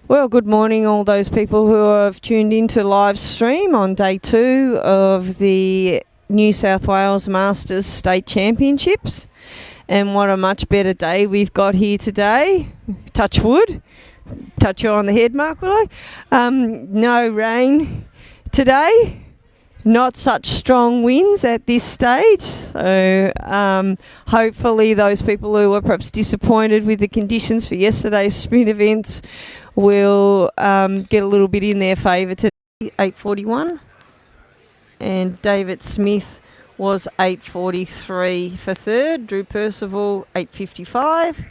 Well, good morning, all those people who have tuned into live stream on day 2 of the New South Wales Masters State Championships. And what a much better day we've got here today. Touch wood. Touch you on the head, Mark, will I? No rain today. Not such strong winds at this stage. So hopefully those people who were perhaps disappointed with the conditions for yesterday's sprint events will get a little bit in their favour today. 8:41. And David Smith was 8:43 for third. Drew Percival 8:55.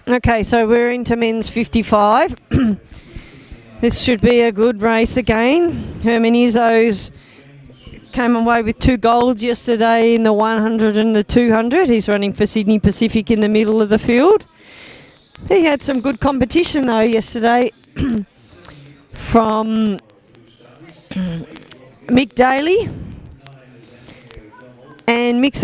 Okay, so we're into men's 55. This should be a good race again. Herman Izzo's came away with 2 golds yesterday in the 100 and the 200. He's running for Sydney Pacific in the middle of the field. He had some good competition though yesterday from Mick Daly. And Mick's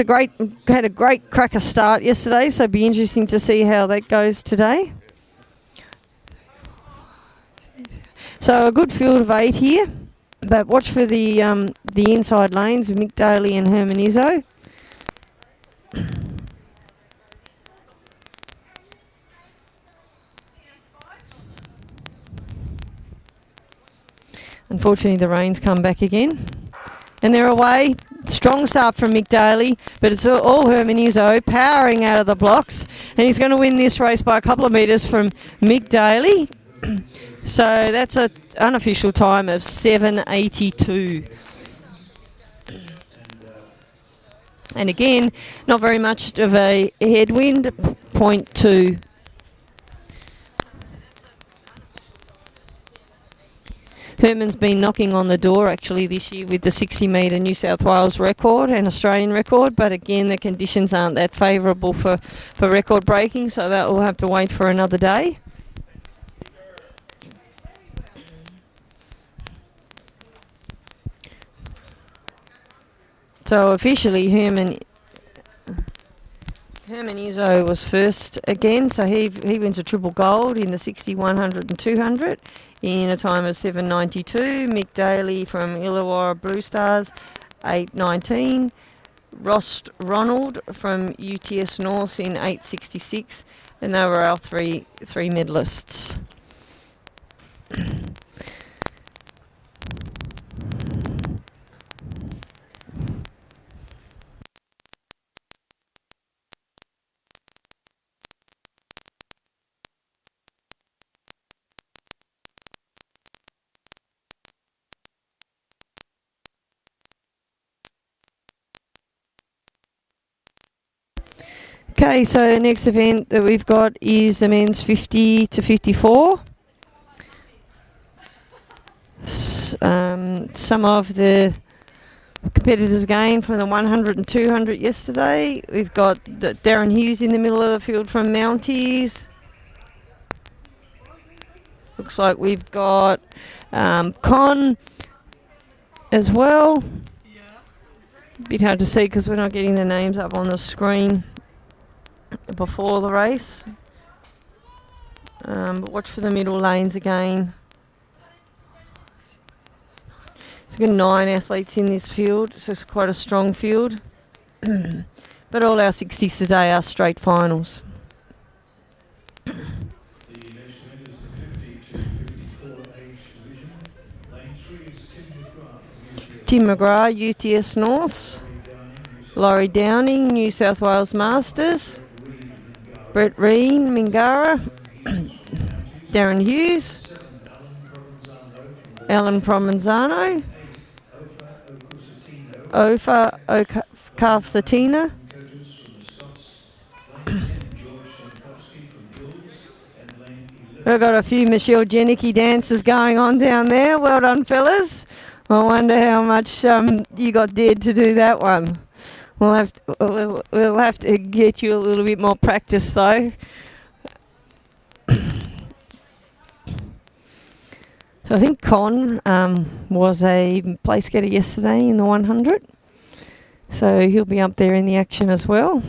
had a great cracker start yesterday, so it'll be interesting to see how that goes today. So a good field of 8 here, but watch for the inside lanes with Mick Daly and Herman Izzo. Unfortunately, the rain's come back again. And they're away. Strong start from Mick Daly, but it's all Herman Izzo powering out of the blocks. And he's going to win this race by a couple of metres from Mick Daly. So that's an unofficial time of 7:82. And again, not very much of a headwind, 0.2. Herman's been knocking on the door actually this year with the 60 metre New South Wales record and Australian record, but again the conditions aren't that favourable for record breaking, so that will have to wait for another day. So officially Herman Izzo was first again, so he wins a triple gold in the 60, 100 and 200 in a time of 7:92. Mick Daly from Illawarra Blue Stars 8:19. Ross Ronald from UTS North in 8:66, and they were our three medalists. Okay, so the next event that we've got is the men's 50 to 54. Some of the competitors again from the 100 and 200 yesterday. We've got Darren Hughes in the middle of the field from Mounties. Looks like we've got Con as well. A bit hard to see because we're not getting the names up on the screen before the race, but watch for the middle lanes again. So we've got 9 athletes in this field, so it's quite a strong field. But all our 60s today are straight finals. The next event is the 50 to 54 age division. Lane 3 is Tim McGrath, UTS North. Laurie Downing, New South Wales Masters. Brett Reen, Mingara. Darren Hughes. Alan Provenzano. Ofa Okafsatina. We've got a few Michelle Jenicky dances going on down there. Well done, fellas. I wonder how much you got dared to do that one. We'll have to get you a little bit more practice though. So I think Con was a place getter yesterday in the 100. So he'll be up there in the action as well.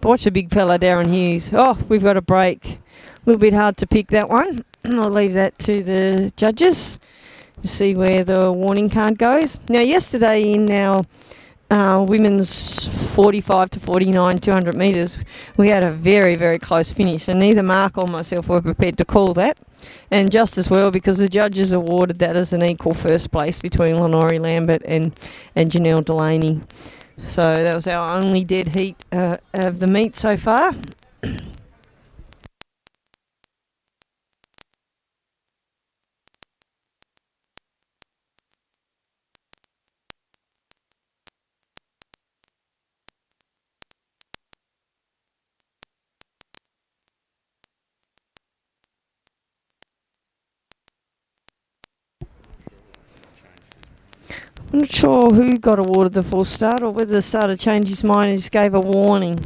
Watch the big fella, Darren Hughes. Oh, we've got a break. A little bit hard to pick that one. I'll leave that to the judges to see where the warning card goes. Now, yesterday in our women's 45 to 49 200 metres, we had a very, very close finish, and neither Mark or myself were prepared to call that. And just as well, because the judges awarded that as an equal first place between Lenore Lambert and Janelle Delaney. So that was our only dead heat of the meet so far. I'm not sure who got awarded the full start or whether the starter changed his mind and just gave a warning.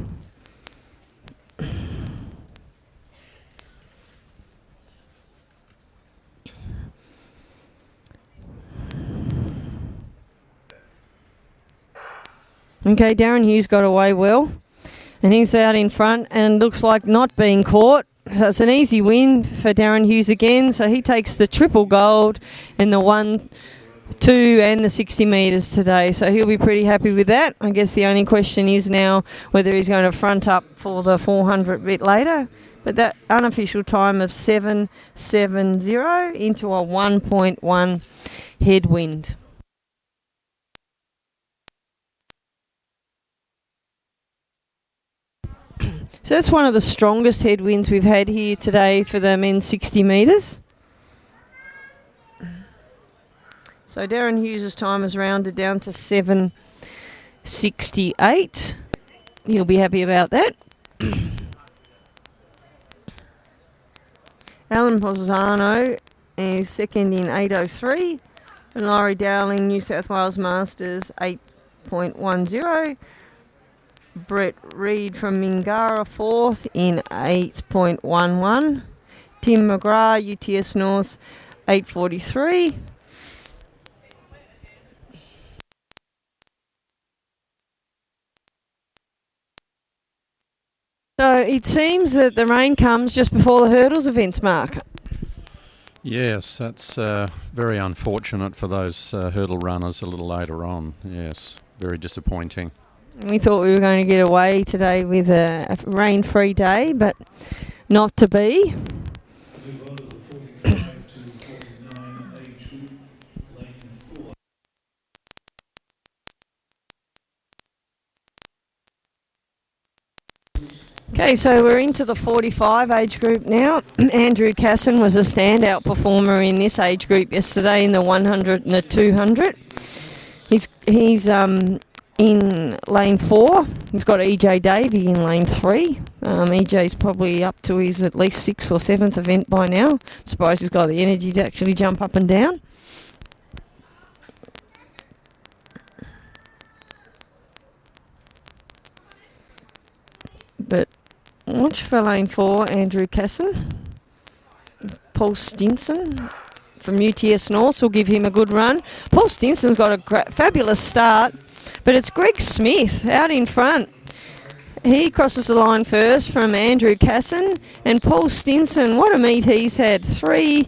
Okay, Darren Hughes got away well, and he's out in front and looks like not being caught. So it's an easy win for Darren Hughes again. So he takes the triple gold and the 1, 2 and the 60 metres today. So he'll be pretty happy with that. I guess the only question is now whether he's going to front up for the 400 a bit later. But that unofficial time of 7.70 into a 1.1 headwind. So that's one of the strongest headwinds we've had here today for the men's 60 metres. So Darren Hughes' time is rounded down to 7.68. He'll be happy about that. Alan Posano is second in 8.03. And Laurie Dowling, New South Wales Masters, 8.10. Brett Reid from Mingara, fourth in 8.11. Tim McGrath, UTS North, 8.43. So it seems that the rain comes just before the hurdles events, Mark. Yes, that's very unfortunate for those hurdle runners a little later on. Yes, very disappointing. We thought we were going to get away today with a rain-free day, but not to be. Okay, so we're into the 45 age group now. Andrew Casson was a standout performer in this age group yesterday in the 100 and the 200. He's in lane 4. He's got EJ Davey in lane 3. EJ's probably up to his at least 6th or 7th event by now. Suppose he's got the energy to actually jump up and down. But watch for lane 4, Andrew Casson. Paul Stinson from UTS North will give him a good run. Paul Stinson's got a fabulous start, but it's Greg Smith out in front. He crosses the line first from Andrew Casson, and Paul Stinson, what a meet he's had. Three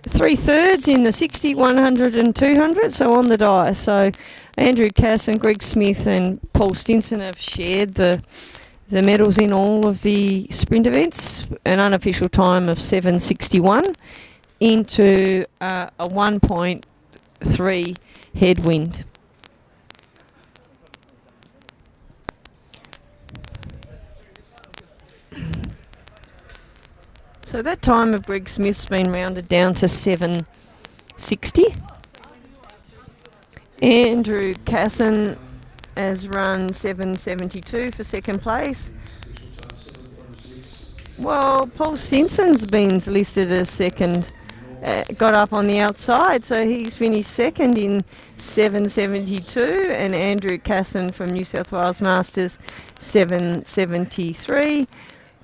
thirds in the 60, 100 and 200, so on the die. So Andrew Casson, Greg Smith and Paul Stinson have shared the medals in all of the sprint events. An unofficial time of 7.61 into a 1.3 headwind. So that time of Greg Smith's been rounded down to 7.60. Andrew Casson has run 7.72 for second place. Well, Paul Stinson's been listed as second got up on the outside, so he's finished second in 7.72, and Andrew Casson from New South Wales Masters 7.73.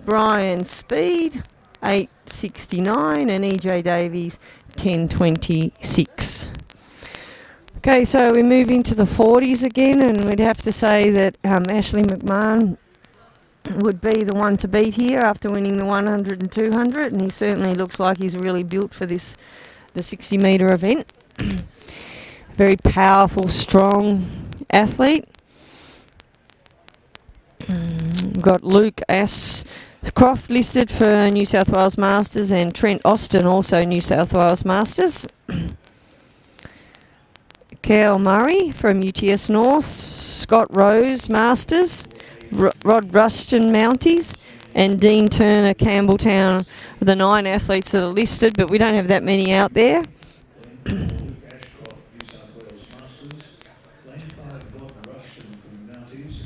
Brian Speed 8.69, and EJ Davies 10.26. Okay, so we move into the 40s again, and we'd have to say that Ashley McMahon would be the one to beat here after winning the 100 and 200, and he certainly looks like he's really built for the 60 metre event. Very powerful, strong athlete. We've got Luke Ashcroft listed for New South Wales Masters, and Trent Austin also New South Wales Masters. Cal Murray from UTS North, Scott Rose Masters, Rod Rushton Mounties, and Dean Turner Campbelltown, the 9 athletes that are listed, but we don't have that many out there. Luke Ashcroft, New South Wales Masters. Lane 5, Rod Rushton from Mounties.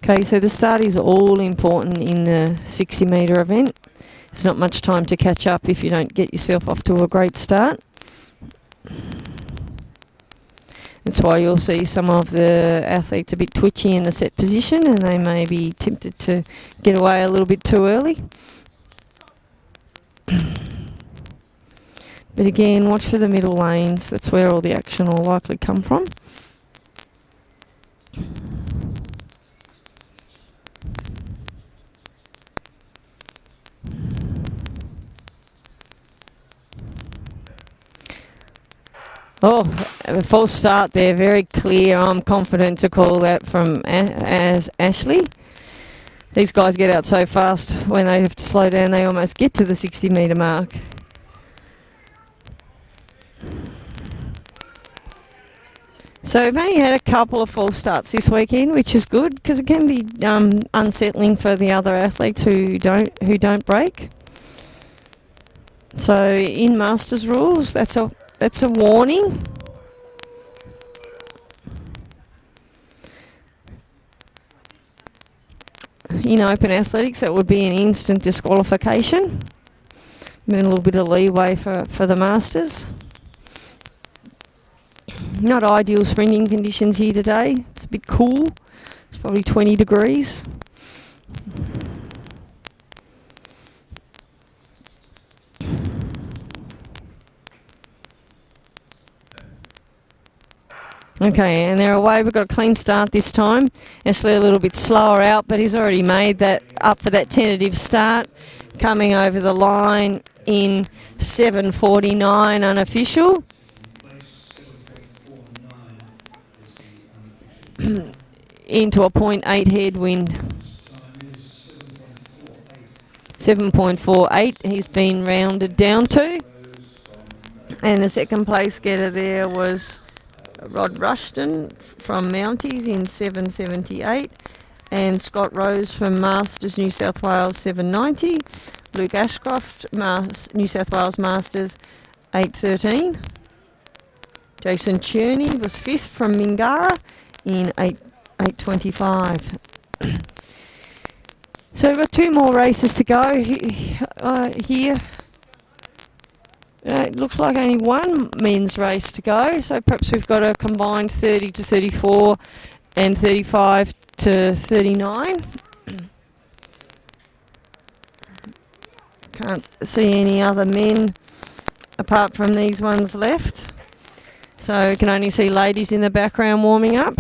Okay, so the start is all important in the 60 metre event. There's not much time to catch up if you don't get yourself off to a great start. That's why you'll see some of the athletes a bit twitchy in the set position, and they may be tempted to get away a little bit too early. But again, watch for the middle lanes. That's where all the action will likely come from. Oh, a false start there, very clear. I'm confident to call that from Ashley. These guys get out so fast when they have to slow down, they almost get to the 60 metre mark. So we've only had a couple of false starts this weekend, which is good because it can be unsettling for the other athletes who don't break. So in Masters rules, that's a warning. In open athletics, that would be an instant disqualification. Then a little bit of leeway for the Masters. Not ideal sprinting conditions here today. It's a bit cool. It's probably 20 degrees. Okay, and they're away. We've got a clean start this time. Ashley a little bit slower out, but he's already made that up for that tentative start. Coming over the line in 7:49 unofficial. Into a 0.8 headwind. 7.48 he's been rounded down to. And the second place getter there was Rod Rushton from Mounties in 7.78, and Scott Rose from Masters New South Wales 7.90, Luke Ashcroft New South Wales Masters 8.13, Jason Cherney was 5th from Mingara in 8.25. So we've got 2 more races to go here. It looks like only one men's race to go, so perhaps we've got a combined 30 to 34 and 35 to 39. Can't see any other men apart from these ones left. So we can only see ladies in the background warming up.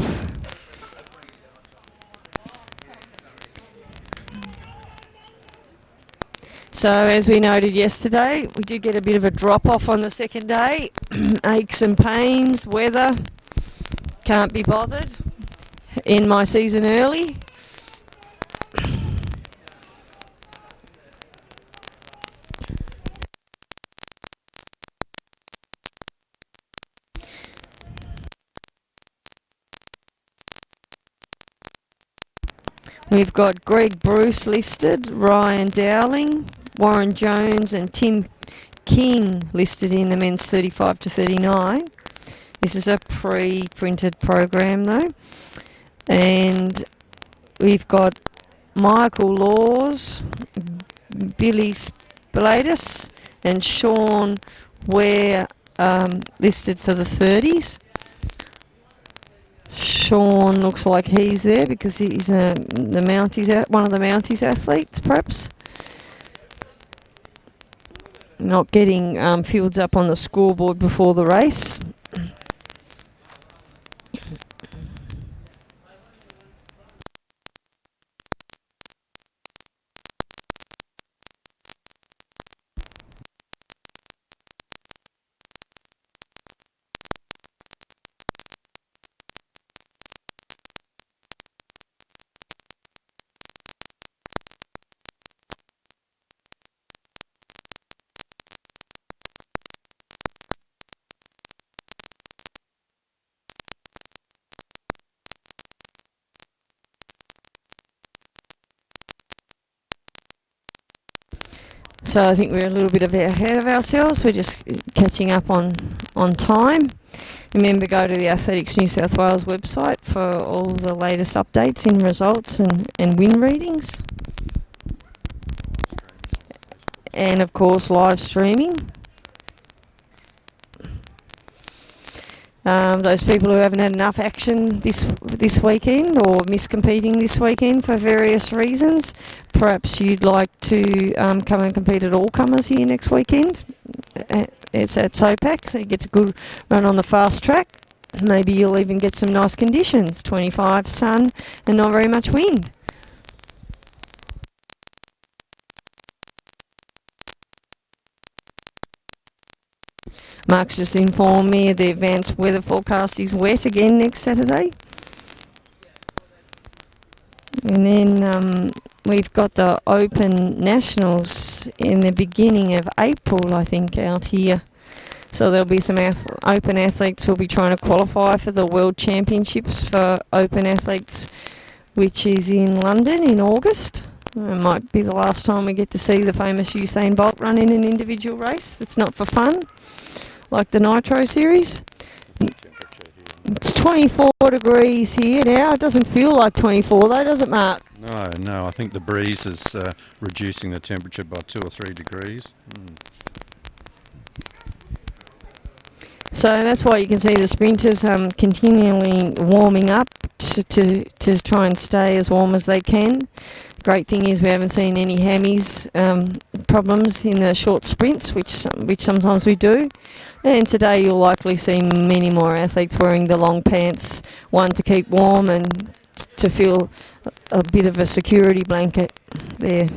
So as we noted yesterday, we did get a bit of a drop off on the second day. Aches and pains, weather, can't be bothered. End my season early. We've got Greg Bruce listed, Ryan Dowling, Warren Jones and Tim King listed in the men's 35 to 39. This is a pre-printed program though. And we've got Michael Laws, Billy Spilatus and Sean Ware listed for the 30s. Sean looks like he's there because he's one of the Mounties athletes, perhaps. Not getting fields up on the scoreboard before the race. So I think we're a little bit ahead of ourselves. We're just catching up on time. Remember, go to the Athletics New South Wales website for all the latest updates in results and win readings. And of course, live streaming. Those people who haven't had enough action this weekend or missed competing this weekend for various reasons, perhaps you'd like to come and compete at all comers here next weekend. It's at SOPAC, so you get a good run on the fast track. Maybe you'll even get some nice conditions, 25 sun and not very much wind. Mark's just informed me the advanced weather forecast is wet again next Saturday. And then we've got the Open Nationals in the beginning of April, I think, out here. So there'll be some Open athletes who'll be trying to qualify for the World Championships for Open athletes, which is in London in August. It might be the last time we get to see the famous Usain Bolt run in an individual race. That's not for fun, like the Nitro Series. It's 24 degrees here now. It doesn't feel like 24 though, does it, Mark? No, I think the breeze is reducing the temperature by 2 or 3 degrees. So that's why you can see the sprinters continually warming up to try and stay as warm as they can. Great thing is we haven't seen any hammies problems in the short sprints, which sometimes we do. And today you'll likely see many more athletes wearing the long pants, one to keep warm and to feel a bit of a security blanket there.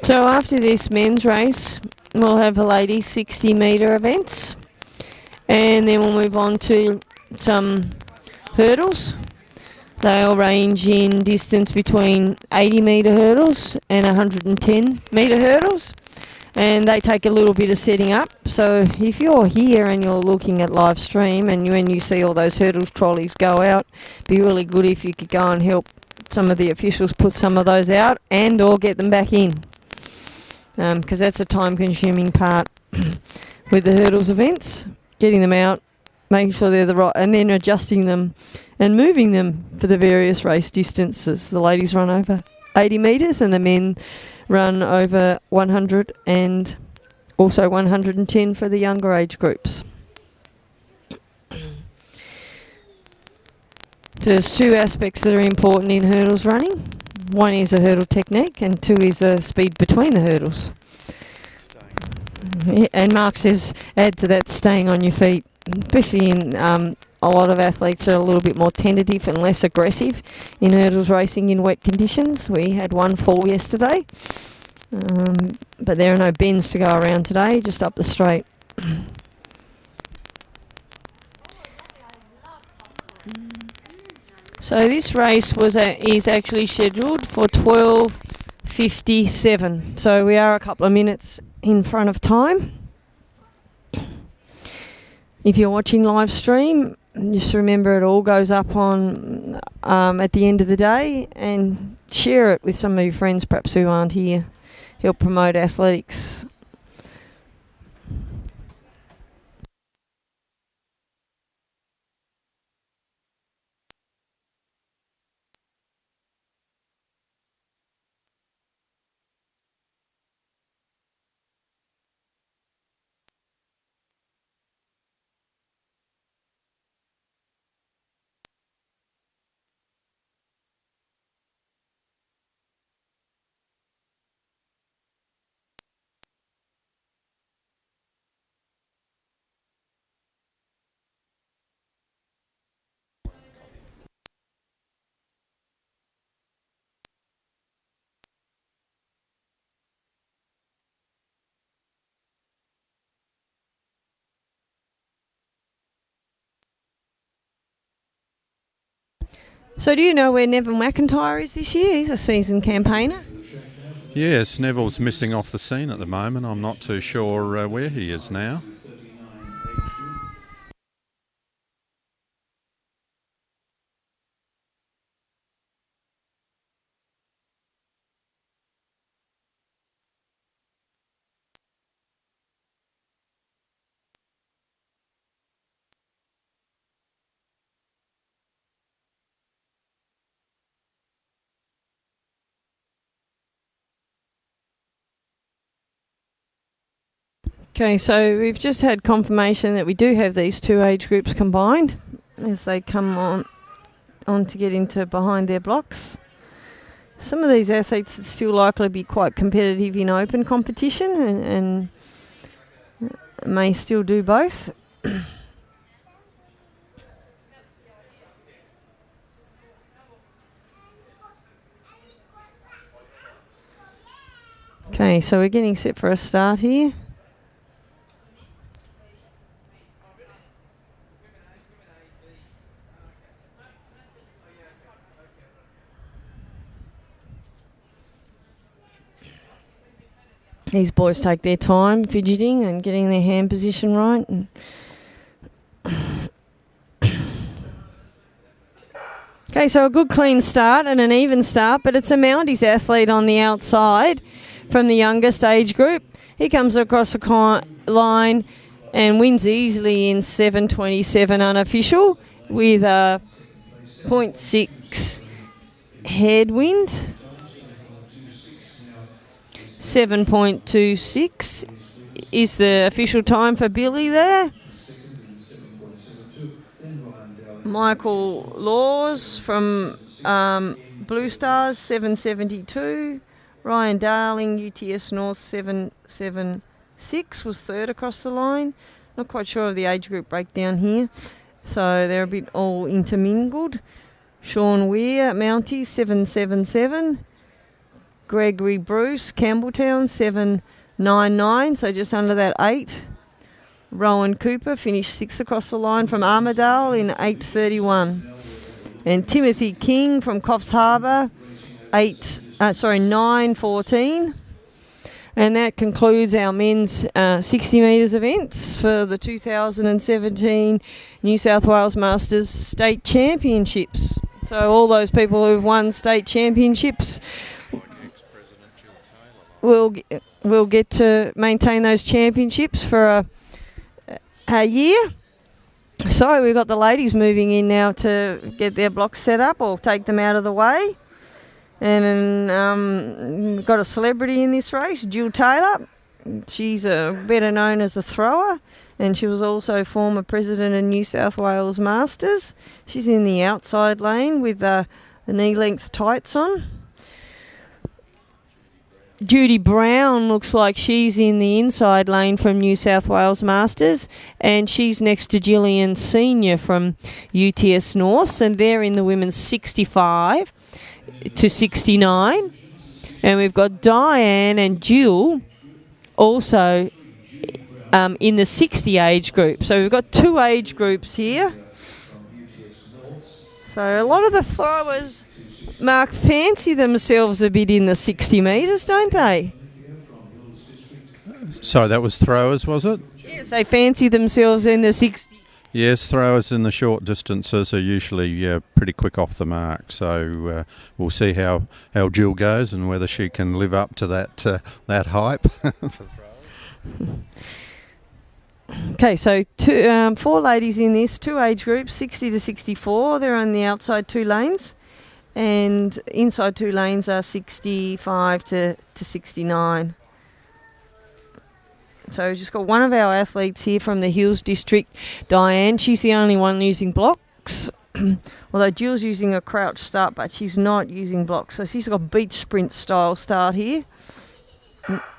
So after this men's race, we'll have the ladies 60 metre events, and then we'll move on to some hurdles. They'll range in distance between 80 metre hurdles and 110 metre hurdles, and they take a little bit of setting up. So if you're here and you're looking at live stream and when you see all those hurdles trolleys go out, it'd be really good if you could go and help some of the officials put some of those out and or get them back in. Because that's a time-consuming part with the hurdles events, getting them out, making sure they're the right, and then adjusting them and moving them for the various race distances. The ladies run over 80 metres and the men run over 100 and also 110 for the younger age groups. There's two aspects that are important in hurdles running. One is a hurdle technique and two is a speed between the hurdles. And Mark says add to that staying on your feet, especially in a lot of athletes are a little bit more tentative and less aggressive in hurdles racing in wet conditions. We had one fall yesterday But there are no bends to go around today, just up the straight. So this race is actually scheduled for 12:57. So we are a couple of minutes in front of time. If you're watching live stream, just remember it all goes up on at the end of the day, and share it with some of your friends perhaps who aren't here. Help promote athletics. So do you know where Neville McIntyre is this year? He's a seasoned campaigner. Yes, Neville's missing off the scene at the moment. I'm not too sure where he is now. Okay, so we've just had confirmation that we do have these two age groups combined as they come on to get into behind their blocks. Some of these athletes are still likely to be quite competitive in open competition and may still do both. Okay, so we're getting set for a start here. These boys take their time fidgeting and getting their hand position right. Okay, so a good clean start and an even start, but it's a Mounties athlete on the outside from the youngest age group. He comes across the line and wins easily in 7:27 unofficial with a 0.6 headwind. 7.26 is the official time for Billy there. Michael Laws from Blue Stars, 7.72. Ryan Darling, UTS North, 7.76, was third across the line. Not quite sure of the age group breakdown here, so they're a bit all intermingled. Sean Weir, Mounties, 7.77. Gregory Bruce, Campbelltown, 7.99, so just under that 8. Rowan Cooper finished 6th across the line from Armidale in 8.31. And Timothy King from Coffs Harbour, 9.14. And that concludes our men's 60 metres events for the 2017 New South Wales Masters State Championships. So all those people who've won state championships will get to maintain those championships for a year. So we've got the ladies moving in now to get their blocks set up or take them out of the way. And we've got a celebrity in this race, Jill Taylor. She's better known as a thrower, and she was also former president of New South Wales Masters. She's in the outside lane with the knee-length tights on. Judy Brown looks like she's in the inside lane from New South Wales Masters, and she's next to Gillian Senior from UTS North, and they're in the women's 65 to 69. And we've got Diane and Jill also in the 60 age group. So we've got 2 age groups here. So a lot of the throwers, Mark, fancy themselves a bit in the 60 metres, don't they? So that was throwers, was it? Yes, they fancy themselves in the 60. Yes, throwers in the short distances are usually pretty quick off the mark. So we'll see how Jill goes and whether she can live up to that hype. Okay, so 4 ladies in this, 2 age groups, 60 to 64. They're on the outside 2 lanes, and inside 2 lanes are 65 to 69. So we've just got one of our athletes here from the Hills District, Diane. She's the only one using blocks, although Jill's using a crouch start, but she's not using blocks. So she's got a beach sprint style start here,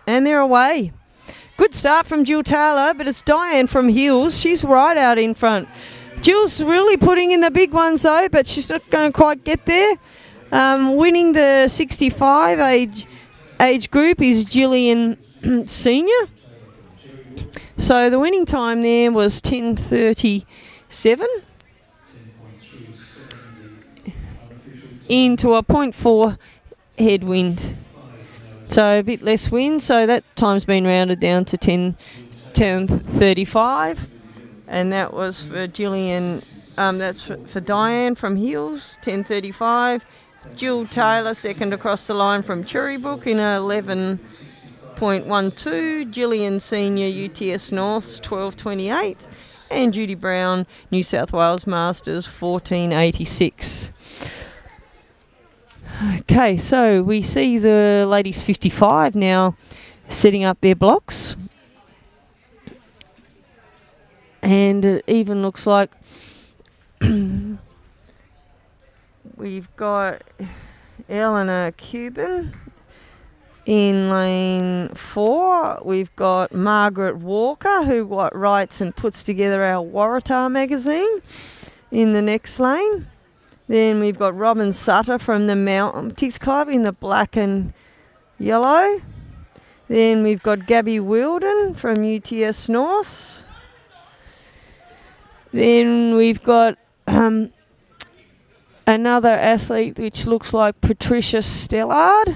and they're away. Good start from Jill Taylor, but it's Diane from Hills. She's right out in front. Jill's really putting in the big ones though, but she's not going to quite get there. Winning the 65 age group is Gillian Senior. So the winning time there was 10:37 into a 0.4 headwind. So a bit less wind, so that time's been rounded down to 10:35, and that was for Gillian. That's for Diane from Hills, 10:35. Jill Taylor second across the line from Cherrybrook in 11.12. Gillian Senior UTS North's 12:28, and Judy Brown New South Wales Masters 14:86. Okay, so we see the ladies 55 now setting up their blocks. And it even looks like we've got Eleanor Cuban in lane 4. We've got Margaret Walker, who writes and puts together our Waratah magazine, in the next lane. Then we've got Robin Sutter from the Mountain Ticks Club in the black and yellow. Then we've got Gabby Wilden from UTS North. Then we've got another athlete which looks like Patricia Stellard.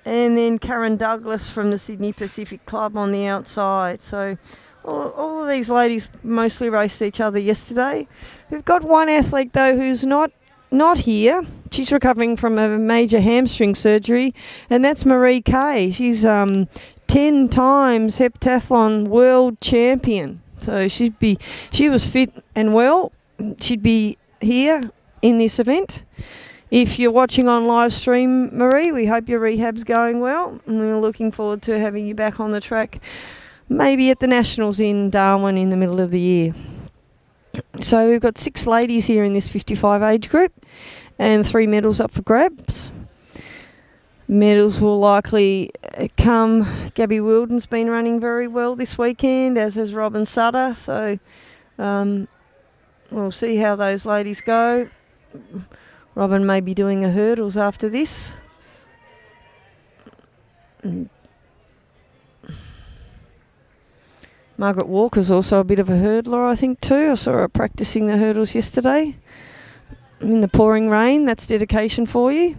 And then Karen Douglas from the Sydney Pacific Club on the outside. So all of these ladies mostly raced each other yesterday. We've got one athlete though who's not here. She's recovering from a major hamstring surgery, and that's Marie Kay. She's 10 times heptathlon world champion. So she was fit and well. She'd be here in this event. If you're watching on live stream, Marie, we hope your rehab's going well, and we're looking forward to having you back on the track, maybe at the Nationals in Darwin in the middle of the year. So we've got 6 ladies here in this 55 age group, and 3 medals up for grabs. Medals will likely come. Gabby Wilden's been running very well this weekend, as has Robin Sutter. So we'll see how those ladies go. Robin may be doing her hurdles after this. Margaret Walker's also a bit of a hurdler, I think, too. I saw her practicing the hurdles yesterday in the pouring rain. That's dedication for you.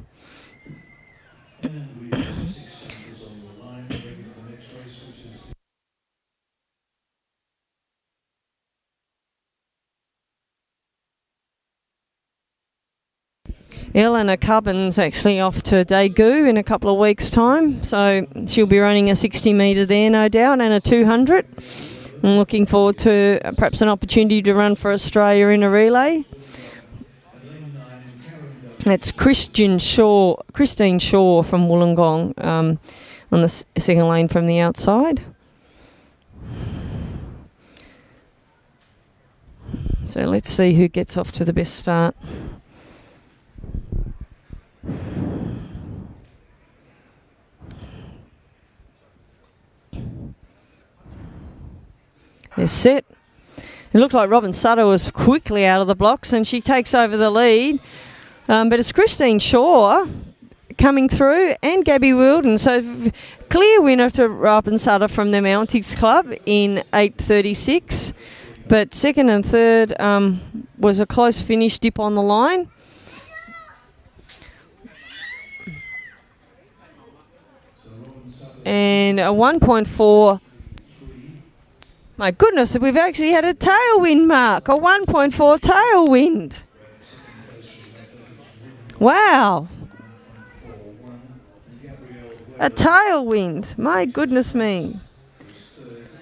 Eleanor Cubbin's actually off to Daegu in a couple of weeks' time, so she'll be running a 60 metre there, no doubt, and a 200. I'm looking forward to perhaps an opportunity to run for Australia in a relay. It's Christine Shaw from Wollongong on the second lane from the outside. So let's see who gets off to the best start. They're set. It looks like Robin Sutter was quickly out of the blocks and she takes over the lead. But it's Christine Shaw coming through, and Gabby Wilden. So clear winner to Robin Sutter from the Mounties Club in 8:36. But second and third was a close finish, dip on the line. And a 1.4. My goodness, we've actually had a tailwind, Mark. A 1.4 tailwind. Wow. A tailwind. My goodness me.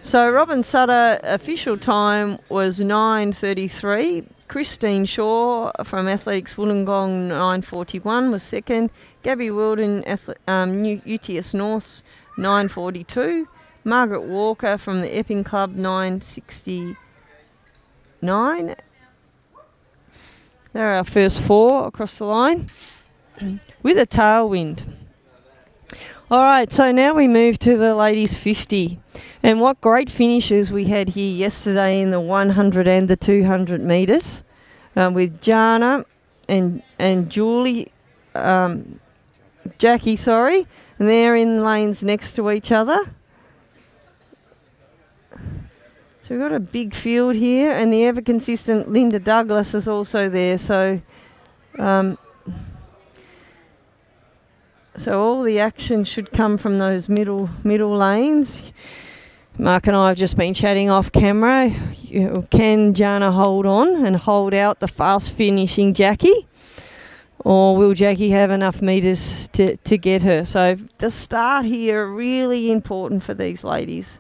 So Robin Sutter official time was 9:33. Christine Shaw from Athletics Wollongong 9:41 was second. Gabby Wilden, UTS North 9:42. Margaret Walker from the Epping Club 9:69. They're our first four across the line with a tailwind. All right, so now we move to the ladies 50. And what great finishes we had here yesterday in the 100 and the 200 metres with Jana and Julie, Jackie, sorry, and they're in lanes next to each other. So we've got a big field here, and the ever consistent Linda Douglas is also there. So all the action should come from those middle lanes. Mark and I have just been chatting off camera. Can Jana hold on and hold out the fast finishing Jackie? Or will Jackie have enough metres to get her? So the start here really important for these ladies.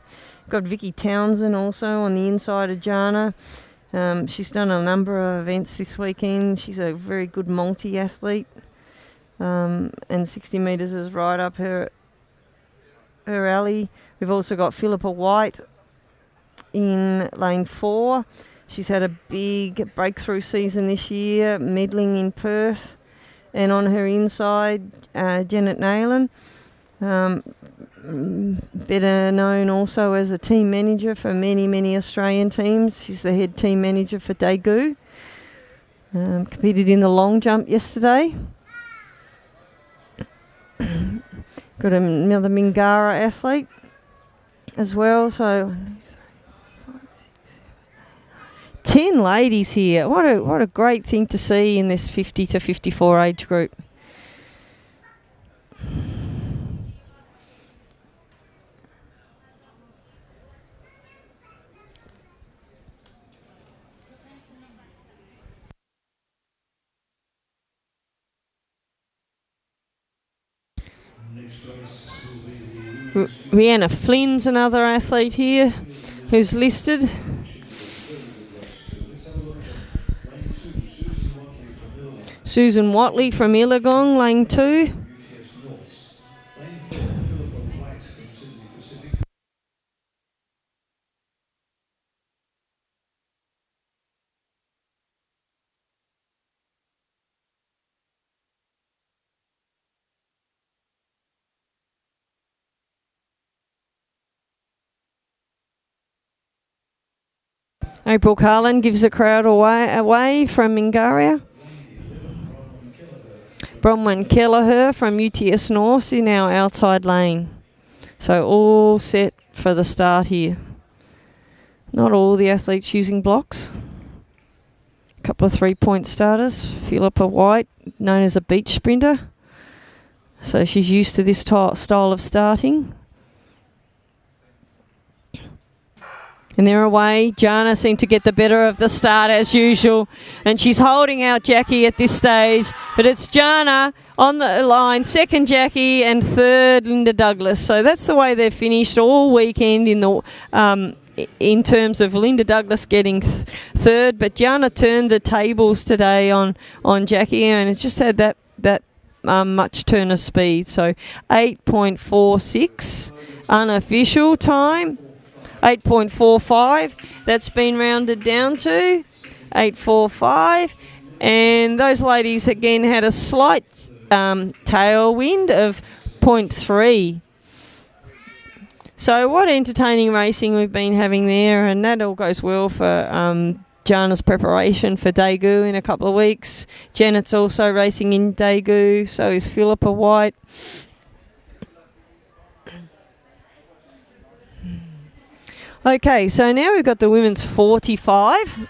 Got Vicky Townsend also on the inside of Jana. She's done a number of events this weekend. She's a very good multi-athlete. And 60 metres is right up her alley. We've also got Philippa White in lane 4. She's had a big breakthrough season this year, medalling in Perth. And on her inside, Janet Nayland, better known also as a team manager for many Australian teams. She's the head team manager for Daegu. Competed in the long jump yesterday. Got another Mingara athlete as well. So 10 ladies here. What a great thing to see in this 50 to 54 age group. Rhianna Flynn's another athlete here who's listed. Susan Watley from Illagong, lane 2. April Carlin gives the crowd away from Mingaria. Bronwyn Kelleher from UTS North in our outside lane. So all set for the start here. Not all the athletes using blocks. A couple of 3-point starters. Philippa White, known as a beach sprinter. So she's used to this style of starting. And they're away. Jana seemed to get the better of the start as usual. And she's holding out Jackie at this stage. But it's Jana on the line, second Jackie and third Linda Douglas. So that's the way they've finished all weekend in terms of Linda Douglas getting third. But Jana turned the tables today on Jackie, and it just had that much turn of speed. So 8.46 unofficial time. 8.45, that's been rounded down to 8.45, and those ladies again had a slight tailwind of 0.3. So what entertaining racing we've been having there, and that all goes well for Jana's preparation for Daegu in a couple of weeks. Janet's also racing in Daegu, so is Philippa White. Okay, so now we've got the women's 45.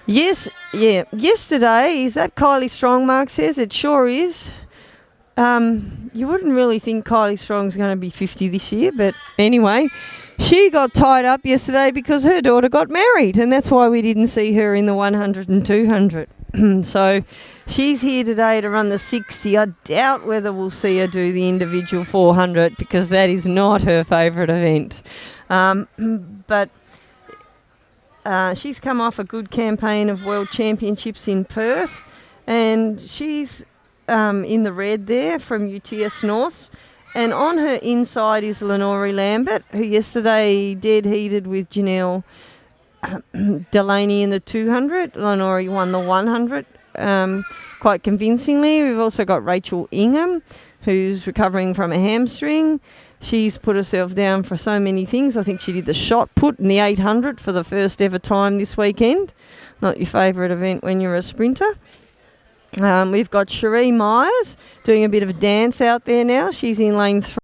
Yesterday, is that Kylie Strong, Mark says? It sure is. You wouldn't really think Kylie Strong's going to be 50 this year, but anyway, she got tied up yesterday because her daughter got married, and that's why we didn't see her in the 100 and 200. So she's here today to run the 60. I doubt whether we'll see her do the individual 400 because that is not her favourite event. But she's come off a good campaign of World Championships in Perth, and she's in the red there from UTS North. And on her inside is Lenore Lambert, who yesterday dead heated with Janelle Delaney in the 200. Lenore won the 100 quite convincingly. We've also got Rachel Ingham, who's recovering from a hamstring. She's put herself down for so many things. I think she did the shot put in the 800 for the first ever time this weekend. Not your favourite event when you're a sprinter. We've got Cherie Myers doing a bit of a dance out there now. She's in lane 3.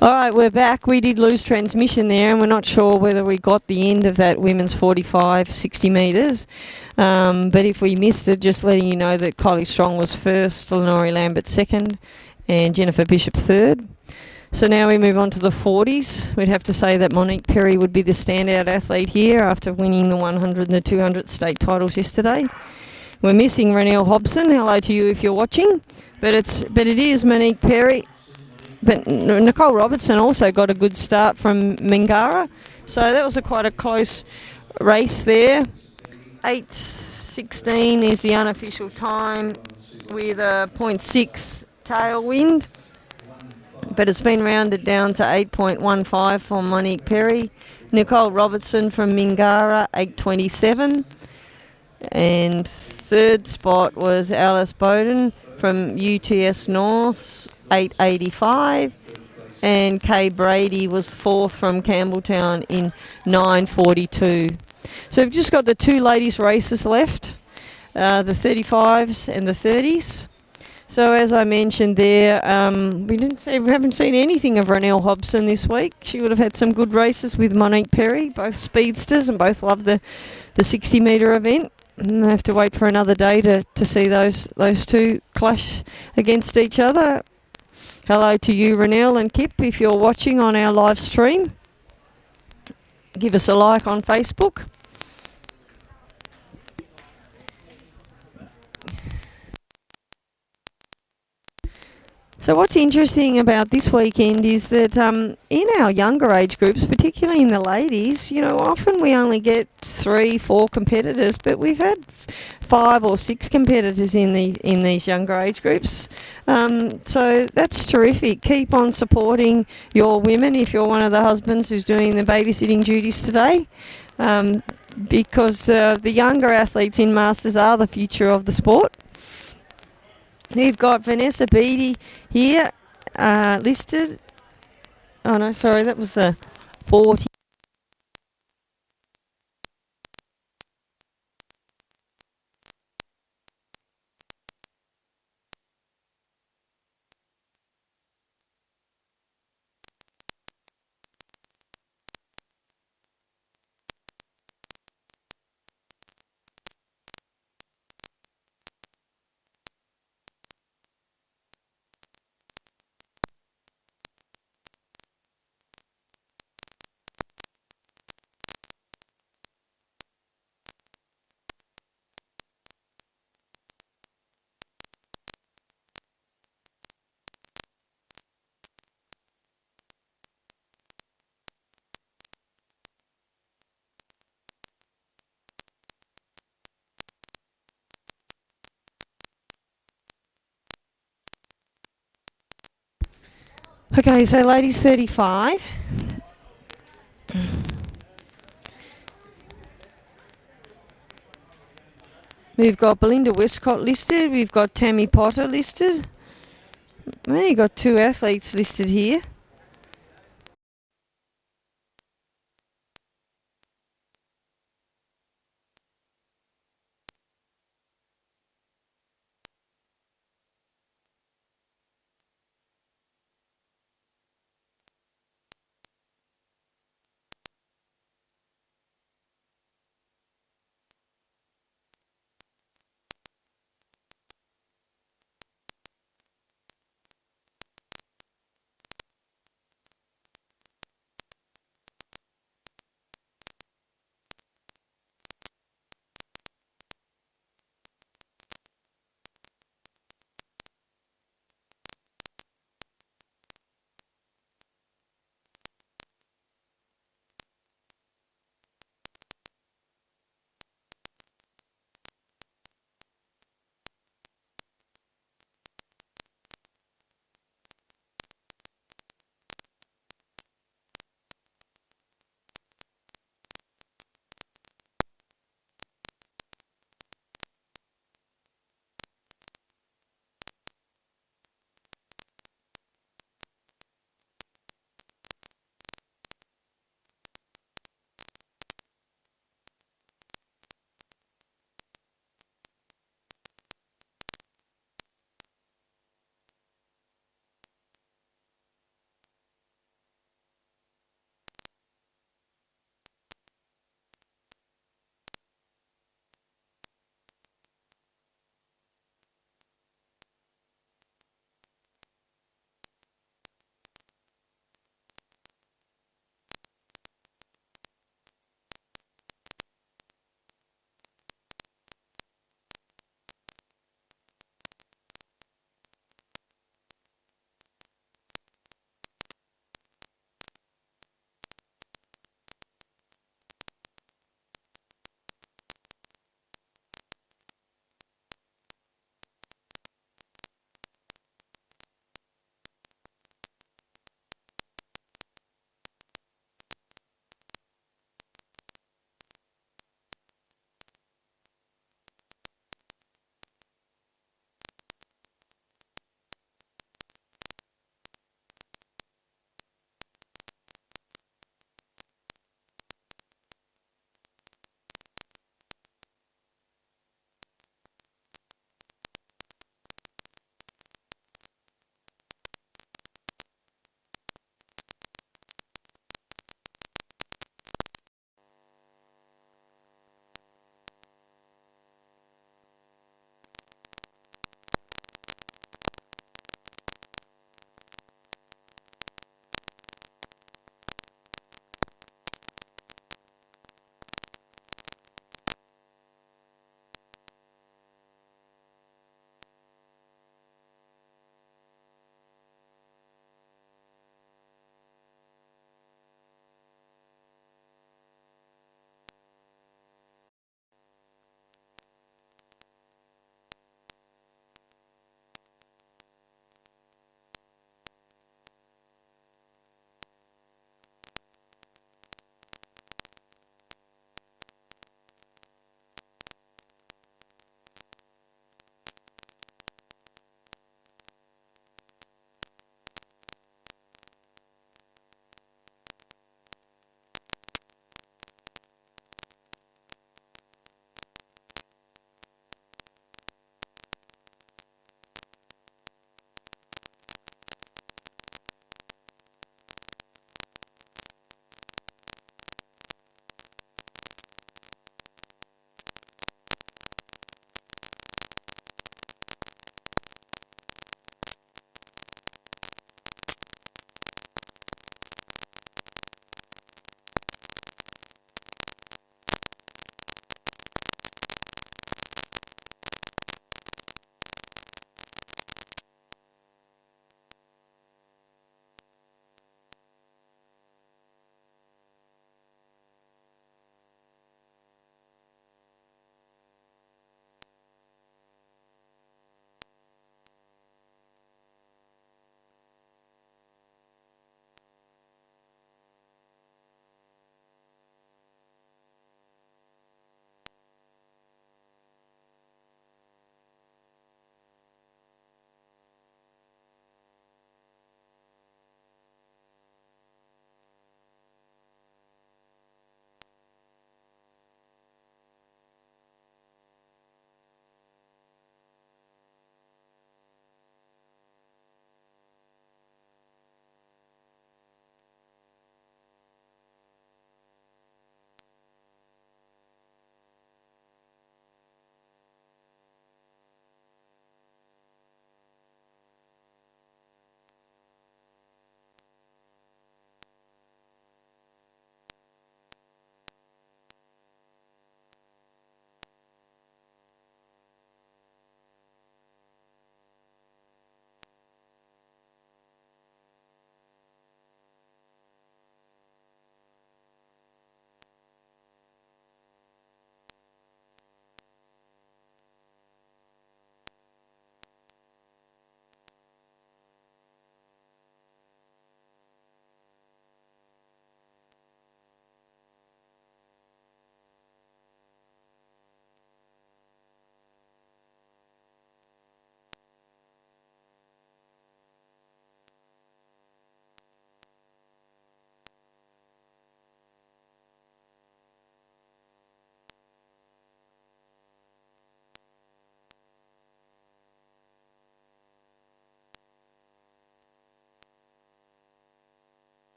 All right, we're back. We did lose transmission there, and we're not sure whether we got the end of that women's 45, 60 metres. But if we missed it, just letting you know that Kylie Strong was first, Lenore Lambert second, and Jennifer Bishop third. So now we move on to the 40s. We'd have to say that Monique Perry would be the standout athlete here after winning the 100 and the 200 state titles yesterday. We're missing Renelle Hobson. Hello to you if you're watching. But it is Monique Perry. But Nicole Robertson also got a good start from Mingara. So that was quite a close race there. 8:16 is the unofficial time with a 0.6 tailwind. But it's been rounded down to 8.15 for Monique Perry. Nicole Robertson from Mingara, 8:27. And third spot was Alice Bowden from UTS North, 8:85, and Kay Brady was fourth from Campbelltown in 9:42. So we've just got the two ladies races left, the 35s and the 30s. So as I mentioned there, we haven't seen anything of Renelle Hobson this week. She would have had some good races with Monique Perry, both speedsters, and both love the 60 metre event. And I have to wait for another day to see those two clash against each other. Hello to you, Renelle and Kip, if you're watching on our live stream. Give us a like on Facebook. So what's interesting about this weekend is that in our younger age groups, particularly in the ladies, often we only get 3-4 competitors, but we've had 5 or 6 competitors in these younger age groups. So that's terrific. Keep on supporting your women if you're one of the husbands who's doing the babysitting duties today, because the younger athletes in Masters are the future of the sport. We've got Vanessa Beattie here listed. Oh no, sorry, that was the 40. Okay, so ladies 35. We've got Belinda Westcott listed. We've got Tammy Potter listed. We've only got 2 athletes listed here.